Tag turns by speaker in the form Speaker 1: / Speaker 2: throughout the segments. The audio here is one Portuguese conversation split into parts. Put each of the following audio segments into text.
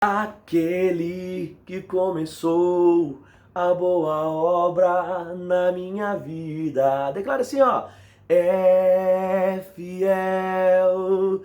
Speaker 1: Aquele que começou a boa obra na minha vida. Declara assim, ó. É fiel,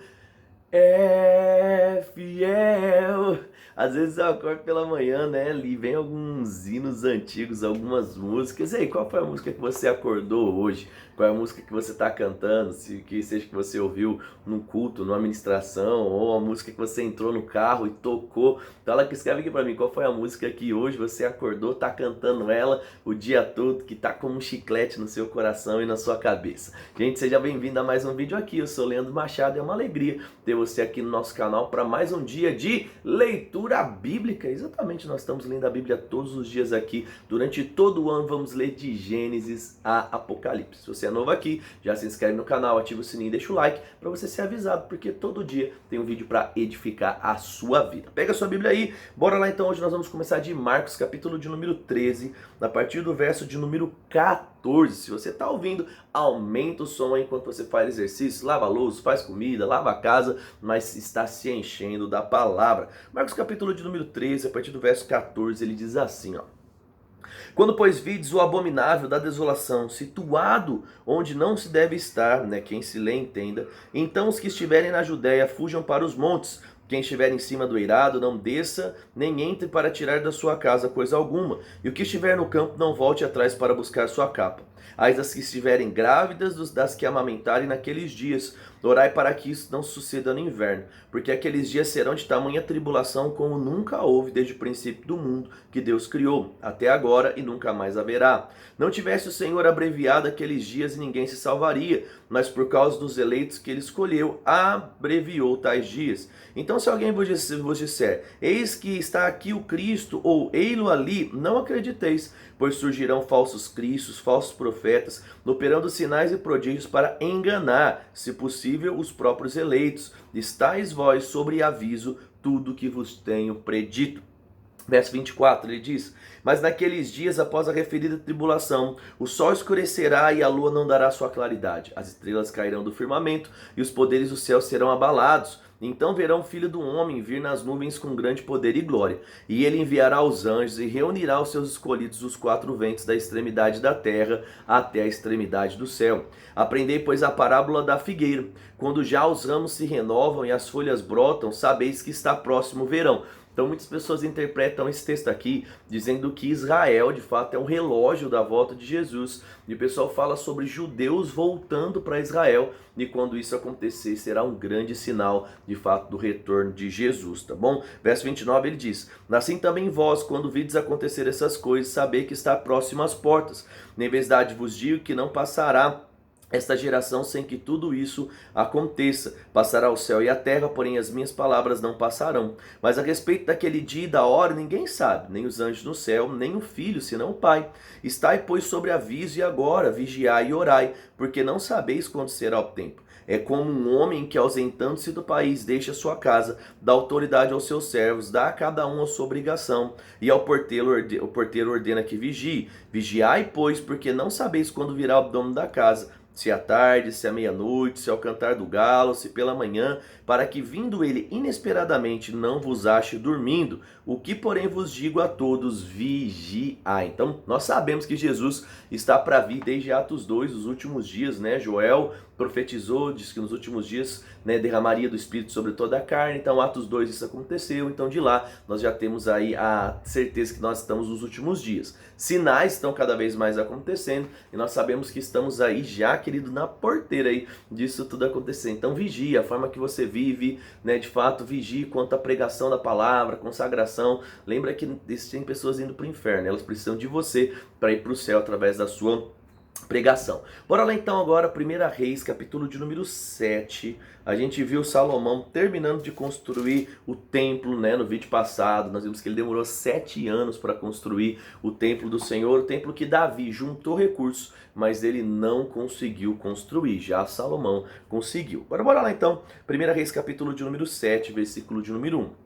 Speaker 1: é fiel. Às vezes eu acordo pela manhã, né? Ali vem alguns hinos antigos, algumas músicas. E aí, qual foi a música que você acordou hoje? Qual é a música que você está cantando? Se que seja que você ouviu num culto, numa ministração, ou a música que você entrou no carro e tocou. Então ela que escreve aqui pra mim, qual foi a música que hoje você acordou, tá cantando ela o dia todo, que tá como um chiclete no seu coração e na sua cabeça. Gente, seja bem-vindo a mais um vídeo aqui. Eu sou Leandro Machado e é uma alegria ter você aqui no nosso canal para mais um dia de leitura bíblica. Exatamente, nós estamos lendo a Bíblia todos os dias aqui. Durante todo o ano vamos ler de Gênesis a Apocalipse. Se você é novo aqui, já se inscreve no canal, ativa o sininho e deixa o like para você ser avisado, porque todo dia tem um vídeo para edificar a sua vida. Pega a sua Bíblia aí, bora lá então. Hoje nós vamos começar de Marcos, capítulo de número 13, a partir do verso de número 14. Se você está ouvindo, aumenta o som enquanto você faz exercício, lava a louça, faz comida, lava a casa, mas está se enchendo da palavra. Marcos capítulo de número 13, a partir do verso 14, ele diz assim, ó. Quando, pois, vides o abominável da desolação, situado onde não se deve estar, né, quem se lê entenda, então os que estiverem na Judéia fujam para os montes. Quem estiver em cima do eirado, não desça, nem entre para tirar da sua casa coisa alguma. E o que estiver no campo, não volte atrás para buscar sua capa. Ai das que estiverem grávidas, das que amamentarem naqueles dias. Orai para que isso não suceda no inverno, porque aqueles dias serão de tamanha tribulação como nunca houve desde o princípio do mundo que Deus criou, até agora e nunca mais haverá. Não tivesse o Senhor abreviado aqueles dias e ninguém se salvaria, mas por causa dos eleitos que ele escolheu, abreviou tais dias. Então se alguém vos disser, eis que está aqui o Cristo, ou ei-lo ali, não acrediteis, pois surgirão falsos cristos, falsos profetas, operando sinais e prodígios para enganar, se possível, os próprios eleitos. Estais vós sobre aviso tudo que vos tenho predito. Verso 24, ele diz, mas naqueles dias após a referida tribulação, o sol escurecerá e a lua não dará sua claridade. As estrelas cairão do firmamento e os poderes do céu serão abalados. Então verão o Filho do Homem vir nas nuvens com grande poder e glória. E ele enviará os anjos e reunirá os seus escolhidos dos quatro ventos da extremidade da terra até a extremidade do céu. Aprendei, pois, a parábola da figueira. Quando já os ramos se renovam e as folhas brotam, sabeis que está próximo o verão. Então muitas pessoas interpretam esse texto aqui dizendo que Israel de fato é um relógio da volta de Jesus. E o pessoal fala sobre judeus voltando para Israel. E quando isso acontecer será um grande sinal de fato do retorno de Jesus, tá bom? Verso 29 ele diz, assim também vós, quando vides acontecer essas coisas, sabei que está próximo às portas. Em verdade vos digo que não passará esta geração sem que tudo isso aconteça. Passará o céu e a terra, porém as minhas palavras não passarão. Mas a respeito daquele dia e da hora ninguém sabe, nem os anjos no céu, nem o Filho, senão o Pai. Estai, pois, sobre aviso e agora, vigiai e orai, porque não sabeis quando será o tempo. É como um homem que, ausentando-se do país, deixa sua casa, dá autoridade aos seus servos, dá a cada um a sua obrigação, e ao porteiro ordena que vigie. Vigiai, pois, porque não sabeis quando virá o dono da casa, se à tarde, se à meia-noite, se ao cantar do galo, se pela manhã, para que vindo ele inesperadamente não vos ache dormindo. O que porém vos digo a todos, vigiai. Então nós sabemos que Jesus está para vir desde Atos 2, os últimos dias, né? Joel profetizou, disse que nos últimos dias, né, derramaria do Espírito sobre toda a carne. Então Atos 2 isso aconteceu, então de lá nós já temos aí a certeza que nós estamos nos últimos dias. Sinais estão cada vez mais acontecendo e nós sabemos que estamos aí já, querido, na porteira aí disso tudo acontecer. Então vigie, a forma que você vive, né, de fato, vigie quanto à pregação da palavra, consagração. Lembra que tem pessoas indo para o inferno, elas precisam de você para ir para o céu através da sua pregação. Bora lá então agora, 1 Reis, capítulo de número 7. A gente viu Salomão terminando de construir o templo, né? No vídeo passado, nós vimos que ele demorou 7 anos para construir o templo do Senhor, o templo que Davi juntou recursos, mas ele não conseguiu construir, já Salomão conseguiu. Agora bora lá então, 1 Reis, capítulo de número 7, versículo de número 1.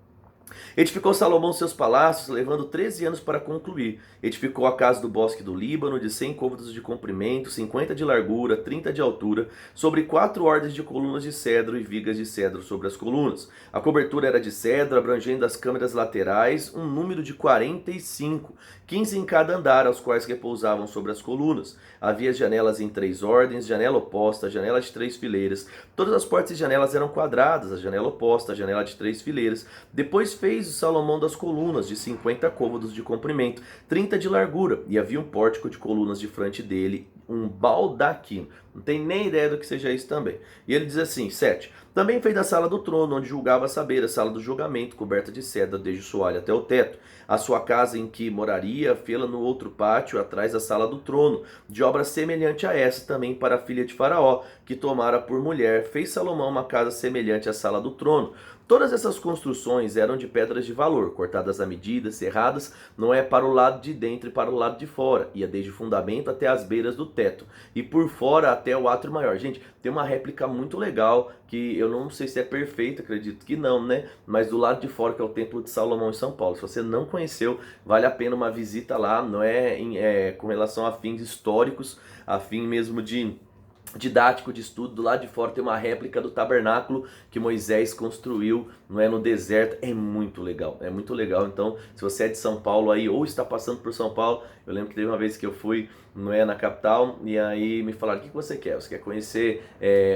Speaker 1: Edificou Salomão seus palácios, levando 13 anos para concluir. Edificou a casa do bosque do Líbano, de 100 côvados de comprimento, 50 de largura, 30 de altura, sobre 4 ordens de colunas de cedro e vigas de cedro sobre as colunas. A cobertura era de cedro, abrangendo as câmeras laterais, um número de 45, 15 em cada andar, aos quais repousavam sobre as colunas. Havia janelas em 3 ordens, janela oposta, janela de 3 fileiras. Todas as portas e janelas eram quadradas, a janela oposta, a janela de 3 fileiras. Depois fez o Salomão das colunas, de 50 côvados de comprimento, 30 de largura, e havia um pórtico de colunas de frente dele, um baldaquino. Não tem nem ideia do que seja isso também. E ele diz assim, 7. Também fez a sala do trono, onde julgava saber, a sala do julgamento, coberta de cedro desde o soalho até o teto. A sua casa em que moraria, fê-la no outro pátio, atrás da sala do trono, de obra semelhante a essa, também para a filha de Faraó, que tomara por mulher. Fez Salomão uma casa semelhante à sala do trono. Todas essas construções eram de pedras de valor, cortadas à medida, serradas, não é para o lado de dentro e para o lado de fora, ia desde o fundamento até as beiras do teto, e por fora até o átrio maior. Gente, tem uma réplica muito legal, que eu não sei se é perfeita, acredito que não, né? Mas do lado de fora, que é o Templo de Salomão em São Paulo. Se você não conheceu, vale a pena uma visita lá, não é com relação a fins históricos, a fim mesmo de didático de estudo. Do lado de fora tem uma réplica do tabernáculo que Moisés construiu, não é, no deserto. É muito legal, é muito legal. Então, se você é de São Paulo aí ou está passando por São Paulo, eu lembro que teve uma vez que eu fui, não é, na capital, e aí me falaram: o que você quer? Você quer conhecer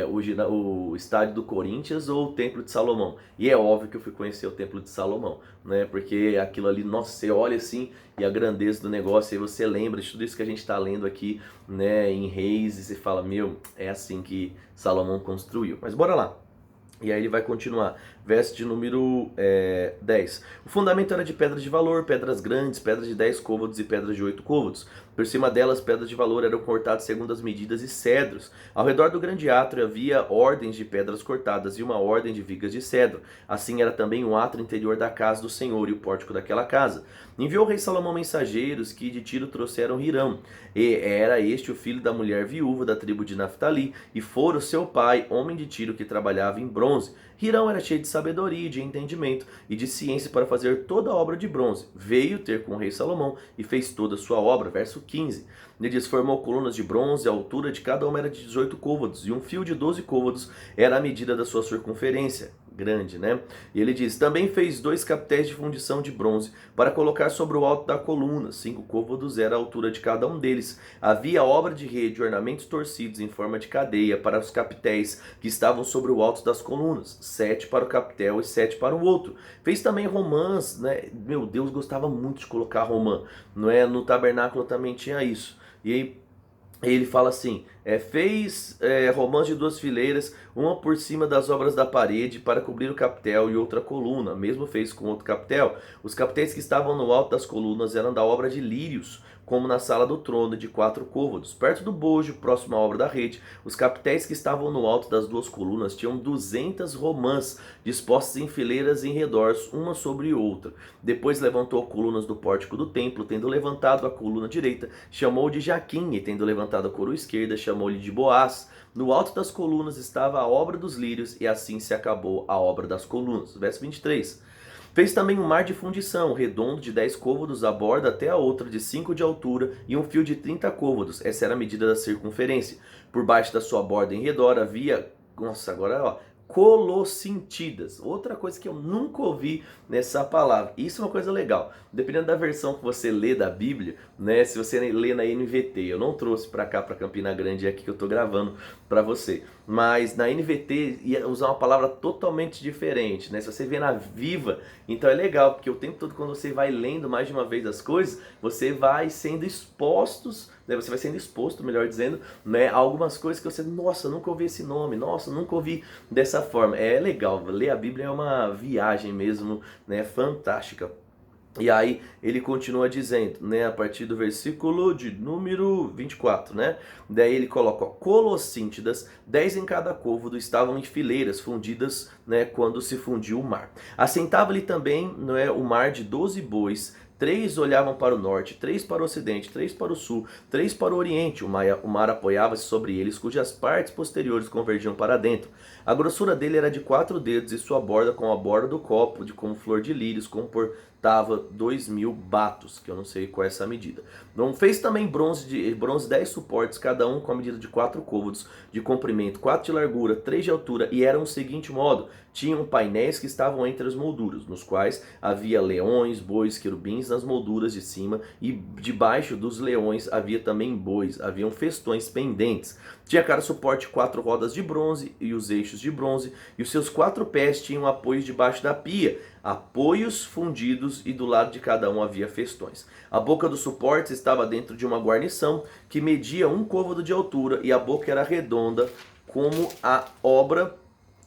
Speaker 1: o estádio do Corinthians ou o Templo de Salomão? E é óbvio que eu fui conhecer o Templo de Salomão, né? Porque aquilo ali, nossa, você olha assim e a grandeza do negócio, e você lembra de tudo isso que a gente está lendo aqui, né, em Reis, e você fala: meu, é assim que Salomão construiu. Mas bora lá. E aí ele vai continuar, verso de número 10. O fundamento era de pedras de valor, pedras grandes, pedras de 10 côvados e pedras de 8 côvados. Por cima delas, pedras de valor eram cortadas segundo as medidas e cedros. Ao redor do grande átrio havia ordens de pedras cortadas e uma ordem de vigas de cedro. Assim era também o átrio interior da casa do Senhor e o pórtico daquela casa. Enviou o rei Salomão mensageiros que de Tiro trouxeram Hirão. E era este o filho da mulher viúva da tribo de Naftali, e fora o seu pai, homem de Tiro, que trabalhava em bronze. Hirão era cheio de sabedoria, de entendimento e de ciência para fazer toda a obra de bronze. Veio ter com o rei Salomão e fez toda a sua obra. Verso 15. Ele diz: formou colunas de bronze, a altura de cada uma era de 18 côvados, e um fio de 12 côvados era a medida da sua circunferência. Grande, né? E ele diz: também fez 2 capitéis de fundição de bronze para colocar sobre o alto da coluna. 5 côvados era a altura de cada um deles. Havia obra de rede, ornamentos torcidos em forma de cadeia para os capitéis que estavam sobre o alto das colunas. 7 para o capitel e 7 para o outro. Fez também romãs, né? Meu Deus, gostava muito de colocar romã, não é? No tabernáculo também tinha isso. E aí ele fala assim: fez romãs de 2 fileiras, uma por cima das obras da parede, para cobrir o capitel, e outra coluna. Mesmo fez com outro capitel. Os capitéis que estavam no alto das colunas eram da obra de lírios, como na sala do trono, de 4 côvados. Perto do bojo, próximo à obra da rede, os capitéis que estavam no alto das 2 colunas tinham 200 romãs, dispostas em fileiras em redor, uma sobre outra. Depois levantou colunas do pórtico do templo, tendo levantado a coluna direita, chamou de Jaquim, e tendo levantado a coroa esquerda, chamou-lhe de Boaz. No alto das colunas estava a obra dos lírios, e assim se acabou a obra das colunas. Verso 23. Fez também um mar de fundição, redondo, de 10 côvados a borda até a outra, de 5 de altura, e um fio de 30 côvados. Essa era a medida da circunferência. Por baixo da sua borda em redor havia... Nossa, agora ó... colossintidas. Outra coisa que eu nunca ouvi nessa palavra. Isso é uma coisa legal. Dependendo da versão que você lê da Bíblia, né? Se você lê na NVT, eu não trouxe para cá, para Campina Grande, é aqui que eu tô gravando para você. Mas na NVT ia usar uma palavra totalmente diferente, né? Se você vê na Viva, então é legal, porque o tempo todo, quando você vai lendo mais de uma vez as coisas, você vai sendo expostos, né? Você vai sendo exposto, melhor dizendo, né, a algumas coisas que você, nossa, nunca ouvi esse nome, nossa, nunca ouvi dessa forma. É legal, ler a Bíblia é uma viagem mesmo, né, fantástica. E aí ele continua dizendo, né, a partir do versículo de número 24, né? Daí ele coloca, ó, colossíntidas, 10 em cada côvado, estavam em fileiras fundidas, né, quando se fundiu o mar. Assentava-lhe também, não é, o mar de 12 bois, 3 olhavam para o norte, 3 para o ocidente, 3 para o sul, 3 para o oriente. O mar apoiava-se sobre eles, cujas partes posteriores convergiam para dentro. A grossura dele era de 4 dedos e sua borda, com a borda do copo, de como flor de lírios, comportava 2.000 batos, que eu não sei qual é essa medida. Não fez também bronze 10 suportes, cada um com a medida de 4 côvados de comprimento, 4 de largura, 3 de altura, e eram o seguinte modo: tinham painéis que estavam entre as molduras, nos quais havia leões, bois, querubins nas molduras de cima, e debaixo dos leões havia também bois, haviam festões pendentes. Tinha cada suporte 4 rodas de bronze e os eixos de bronze, e os seus 4 pés tinham apoios debaixo da pia, apoios fundidos, e do lado de cada um havia festões. A boca dos suportes estava dentro de uma guarnição que media 1 côvado de altura, e a boca era redonda como a obra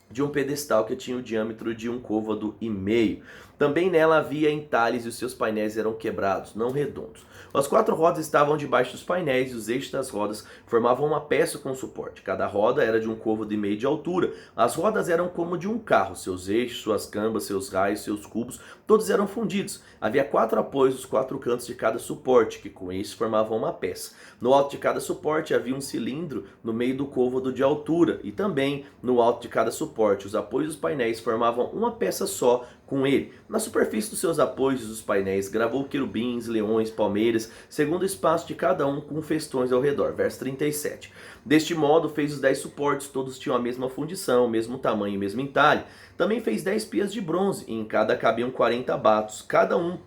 Speaker 1: de um pedestal que tinha o diâmetro de 1 côvado e meio. Também nela havia entalhes e os seus painéis eram quebrados, não redondos. As 4 rodas estavam debaixo dos painéis e os eixos das rodas formavam uma peça com suporte. Cada roda era de 1 côvado e meio de altura. As rodas eram como de um carro, seus eixos, suas cambas, seus raios, seus cubos, todos eram fundidos. Havia 4 apoios nos 4 cantos de cada suporte, que com isso formavam uma peça. No alto de cada suporte havia um cilindro no meio do côvado de altura, e também no alto de cada suporte os apoios dos painéis formavam uma peça só com ele. Na superfície dos seus apoios dos painéis gravou querubins, leões, palmeiras, segundo o espaço de cada um, com festões ao redor. Verso 37. Deste modo fez os 10 suportes, todos tinham a mesma fundição, o mesmo tamanho e o mesmo entalhe. Também fez 10 pias de bronze, e em cada cabiam 40 batos, cada um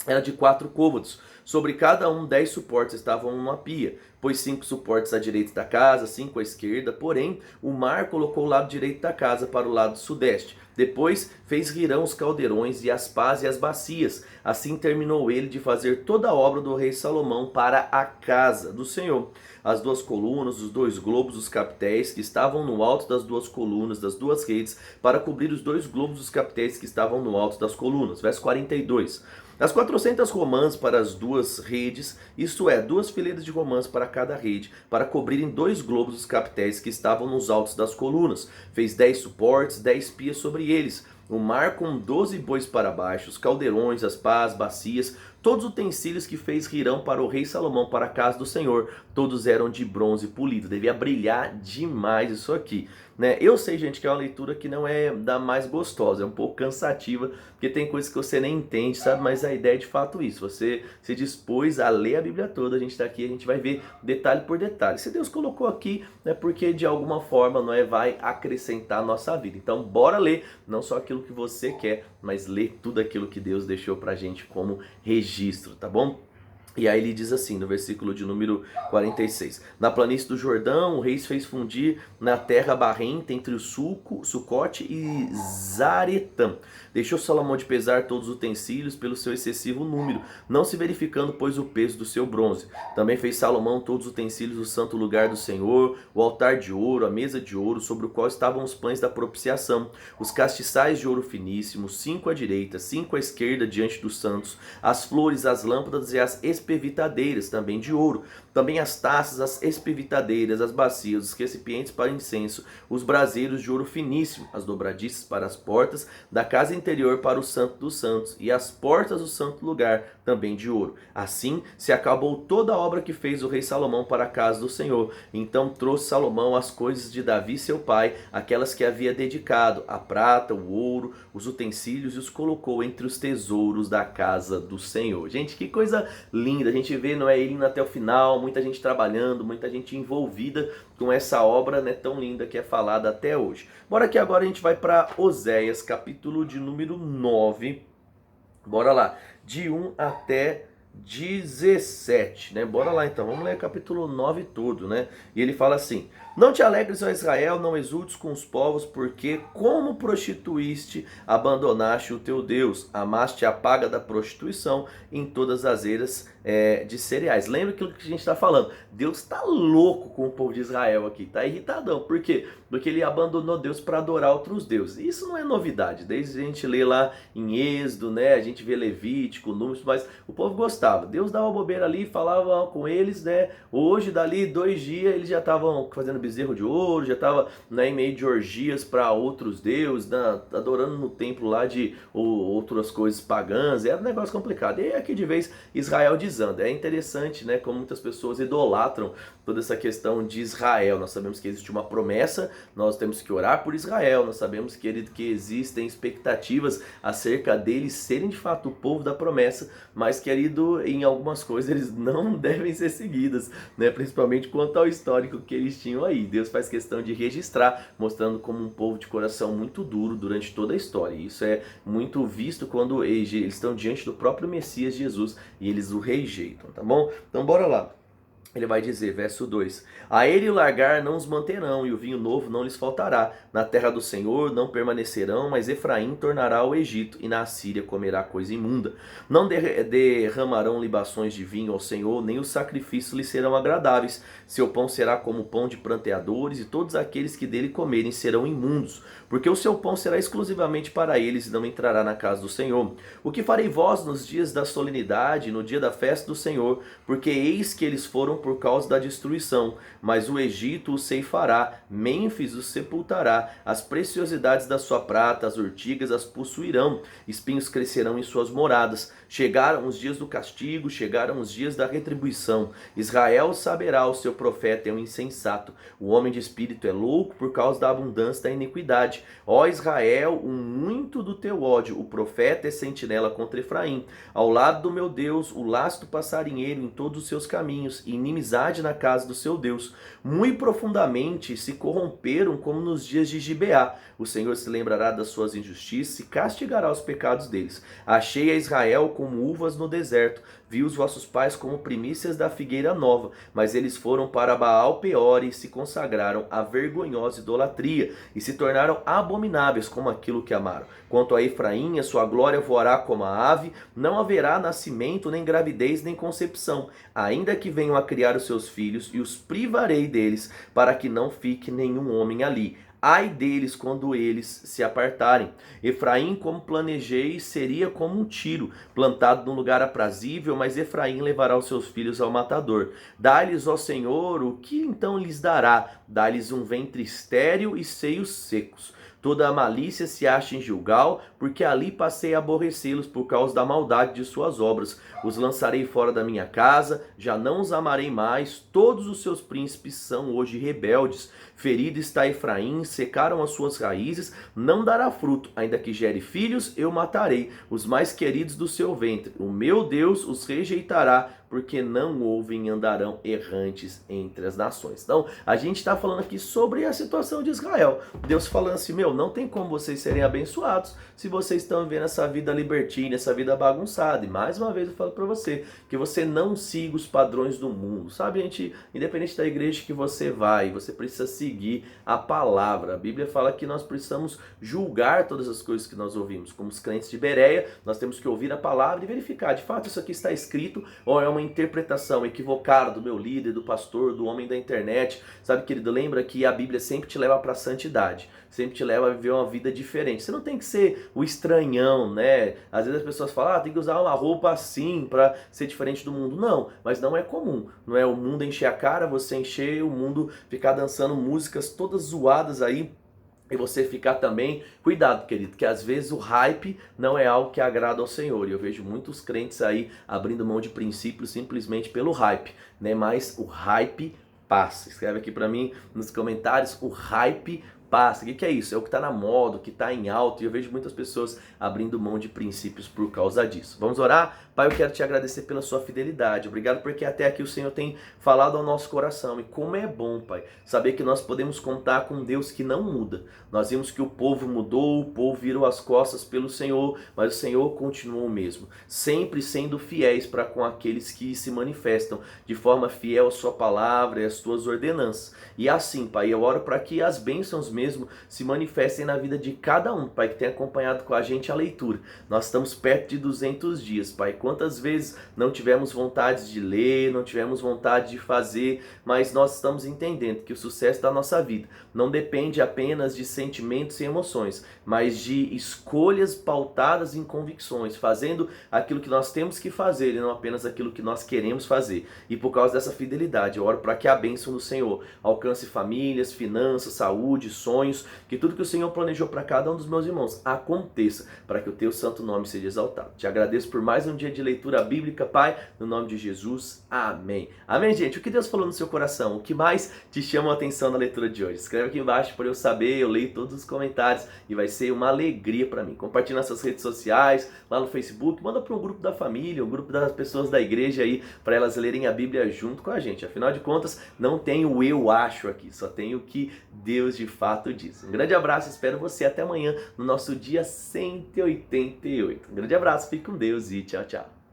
Speaker 1: era de 4 côvados. Sobre cada um 10 suportes estavam numa pia, pôs 5 suportes à direita da casa, 5 à esquerda, porém o mar colocou o lado direito da casa para o lado sudeste. Depois fez rirão os caldeirões e as pás e as bacias. Assim terminou ele de fazer toda a obra do rei Salomão para a casa do Senhor. As 2 colunas, os 2 globos, os capitéis que estavam no alto das 2 colunas, das 2 redes, para cobrir os 2 globos dos capitéis que estavam no alto das colunas. Verso 42. As 400 romãs para as 2 redes, isto é, 2 fileiras de romãs para cada rede, para cobrirem 2 globos dos capitéis que estavam nos altos das colunas. Fez 10 suportes, 10 pias sobre eles. O mar com 12 bois para baixo, os caldeirões, as pás, bacias, todos os utensílios que fez rirão para o rei Salomão, para a casa do Senhor, todos eram de bronze polido. Devia brilhar demais isso aqui, né? Eu sei, gente, que é uma leitura que não é da mais gostosa, é um pouco cansativa, porque tem coisas que você nem entende, sabe? Mas a ideia é de fato isso, você se dispôs a ler a Bíblia toda, a gente está aqui, a gente vai ver detalhe por detalhe. Se Deus colocou aqui, é porque de alguma forma, não é, vai acrescentar a nossa vida. Então bora ler, não só aquilo que você quer, mas ler tudo aquilo que Deus deixou pra gente como registro, tá bom? E aí ele diz assim, no versículo de número 46. Na planície do Jordão, o rei fez fundir na terra barrenta entre o Sucote e Zaretã. Deixou Salomão de pesar todos os utensílios pelo seu excessivo número, não se verificando, pois, o peso do seu bronze. Também fez Salomão todos os utensílios do santo lugar do Senhor, o altar de ouro, a mesa de ouro, sobre o qual estavam os pães da propiciação, os castiçais de ouro finíssimo, 5 à direita, 5 à esquerda diante dos santos, as flores, as lâmpadas e as espevitadeiras, também de ouro. Também as taças, as espevitadeiras, as bacias, os recipientes para incenso, os braseiros de ouro finíssimo, as dobradiças para as portas da casa interior para o santo dos santos, e as portas do santo lugar, também de ouro. Assim se acabou toda a obra que fez o rei Salomão para a casa do Senhor. Então trouxe Salomão as coisas de Davi seu pai, aquelas que havia dedicado, a prata, o ouro, os utensílios, e os colocou entre os tesouros da casa do Senhor. Gente, que coisa linda, a gente vê, não é, ele indo até o final, muita gente trabalhando, muita gente envolvida com essa obra, né, tão linda que é falada até hoje. Bora que agora a gente vai para Oséias, capítulo de número 9, bora lá, de 1 até 17, né? Bora lá então, vamos ler o capítulo 9 todo, né? E ele fala assim: não te alegres, ó Israel, não exultes com os povos, porque como prostituíste, abandonaste o teu Deus, amaste a paga da prostituição em todas as eiras de cereais. Lembra aquilo que a gente está falando? Deus está louco com o povo de Israel aqui, está irritadão. Por quê? Porque ele abandonou Deus para adorar outros deuses. Isso não é novidade, desde a gente lê lá em Êxodo, né? A gente vê Levítico, Números, mas o povo gostava. Deus dava uma bobeira ali, falava com eles, né? Hoje, dali 2 dias, eles já estavam fazendo bezerro de ouro, já estava, né, em meio de orgias para outros deuses, né, adorando no templo lá de outras coisas pagãs. Era um negócio complicado. E aqui de vez Israel desanda. É interessante, né, como muitas pessoas idolatram toda essa questão de Israel. Nós sabemos que existe uma promessa, nós temos que orar por Israel, nós sabemos, querido, que existem expectativas acerca deles serem de fato o povo da promessa, mas, querido, em algumas coisas eles não devem ser seguidas, né? Principalmente quanto ao histórico que eles tinham aí. Deus faz questão de registrar, mostrando como um povo de coração muito duro durante toda a história. E isso é muito visto quando eles estão diante do próprio Messias Jesus e eles o rejeitam, tá bom? Então bora lá. Ele vai dizer, verso 2: a ele o largar não os manterão, e o vinho novo não lhes faltará. Na terra do Senhor não permanecerão, mas Efraim tornará ao Egito, e na Assíria comerá coisa imunda. Não derramarão libações de vinho ao Senhor, nem os sacrifícios lhe serão agradáveis. Seu pão será como pão de pranteadores, e todos aqueles que dele comerem serão imundos, porque o seu pão será exclusivamente para eles, e não entrará na casa do Senhor. O que farei vós nos dias da solenidade, no dia da festa do Senhor? Porque eis que eles foram por causa da destruição, mas o Egito o ceifará, Mênfis o sepultará, as preciosidades da sua prata, as urtigas as possuirão, espinhos crescerão em suas moradas. Chegaram os dias do castigo, chegaram os dias da retribuição. Israel saberá, o seu profeta é um insensato, o homem de espírito é louco por causa da abundância da iniquidade. Ó Israel, o muito do teu ódio, o profeta é sentinela contra Efraim. Ao lado do meu Deus, o lasto passarinheiro em todos os seus caminhos, e inimizade na casa do seu Deus. Muito profundamente se corromperam como nos dias de Gibeá. O Senhor se lembrará das suas injustiças e castigará os pecados deles. Achei a Israel como uvas no deserto, vi os vossos pais como primícias da figueira nova, mas eles foram para Baal Peor e se consagraram à vergonhosa idolatria, e se tornaram abomináveis como aquilo que amaram. Quanto a Efraim, a sua glória voará como a ave, não haverá nascimento, nem gravidez, nem concepção, ainda que venham a criar os seus filhos, e os privarei deles, para que não fique nenhum homem ali. Ai deles quando eles se apartarem. Efraim, como planejei, seria como um tiro, plantado num lugar aprazível, mas Efraim levará os seus filhos ao matador. Dá-lhes, ó Senhor, o que então lhes dará? Dá-lhes um ventre estéril e seios secos. Toda a malícia se acha em Gilgal, porque ali passei a aborrecê-los por causa da maldade de suas obras. Os lançarei fora da minha casa, já não os amarei mais, todos os seus príncipes são hoje rebeldes. Ferido está Efraim, secaram as suas raízes, não dará fruto, ainda que gere filhos, eu matarei, os mais queridos do seu ventre. O meu Deus os rejeitará, porque não ouvem e andarão errantes entre as nações. Então, a gente está falando aqui sobre a situação de Israel. Deus falando assim, não tem como vocês serem abençoados se vocês estão vivendo essa vida libertina, essa vida bagunçada. E mais uma vez eu falo para você, que você não siga os padrões do mundo, sabe, gente? Independente da igreja que você vai, você precisa seguir a palavra. A Bíblia fala que nós precisamos julgar todas as coisas que nós ouvimos. Como os crentes de Bereia, nós temos que ouvir a palavra e verificar, de fato, isso aqui está escrito ou é uma interpretação equivocada do meu líder, do pastor, do homem da internet. Sabe, querido, lembra que a Bíblia sempre te leva para a santidade, sempre te leva a viver uma vida diferente. Você não tem que ser o estranhão, né? Às vezes as pessoas falam, tem que usar uma roupa assim para ser diferente do mundo. Não, mas não é comum. Não é o mundo encher a cara, você encher o mundo, ficar dançando músicas todas zoadas aí, e você ficar também, cuidado, querido, que às vezes o hype não é algo que agrada ao Senhor. E eu vejo muitos crentes aí abrindo mão de princípios simplesmente pelo hype, né? Mas o hype passa. Escreve aqui pra mim nos comentários, o hype passa. O que é isso? É o que está na moda, o que está em alta. E eu vejo muitas pessoas abrindo mão de princípios por causa disso. Vamos orar? Pai, eu quero te agradecer pela sua fidelidade. Obrigado porque até aqui o Senhor tem falado ao nosso coração. E como é bom, Pai, saber que nós podemos contar com um Deus que não muda. Nós vimos que o povo mudou, o povo virou as costas pelo Senhor, mas o Senhor continuou o mesmo. Sempre sendo fiéis para com aqueles que se manifestam de forma fiel à sua palavra e às suas ordenanças. E assim, Pai, eu oro para que as bênçãos mesmo se manifestem na vida de cada um, Pai, que tem acompanhado com a gente a leitura. Nós estamos perto de 200 dias, Pai. Quantas vezes não tivemos vontade de ler, não tivemos vontade de fazer, mas nós estamos entendendo que o sucesso da nossa vida não depende apenas de sentimentos e emoções, mas de escolhas pautadas em convicções, fazendo aquilo que nós temos que fazer e não apenas aquilo que nós queremos fazer. E por causa dessa fidelidade, eu oro para que a bênção do Senhor alcance famílias, finanças, saúde, sonhos, que tudo que o Senhor planejou para cada um dos meus irmãos aconteça, para que o teu santo nome seja exaltado. Te agradeço por mais um dia de leitura bíblica, Pai, no nome de Jesus. Amém. Amém, gente? O que Deus falou no seu coração? O que mais te chama a atenção na leitura de hoje? Escreve aqui embaixo para eu saber, eu leio todos os comentários e vai ser uma alegria para mim. Compartilha nas suas redes sociais, lá no Facebook, manda para um grupo da família, um grupo das pessoas da igreja aí, para elas lerem a Bíblia junto com a gente. Afinal de contas, não tem o eu acho aqui, só tem o que Deus de fato diz. Um grande abraço, espero você até amanhã no nosso dia 188. Um grande abraço, fique com Deus e tchau, tchau.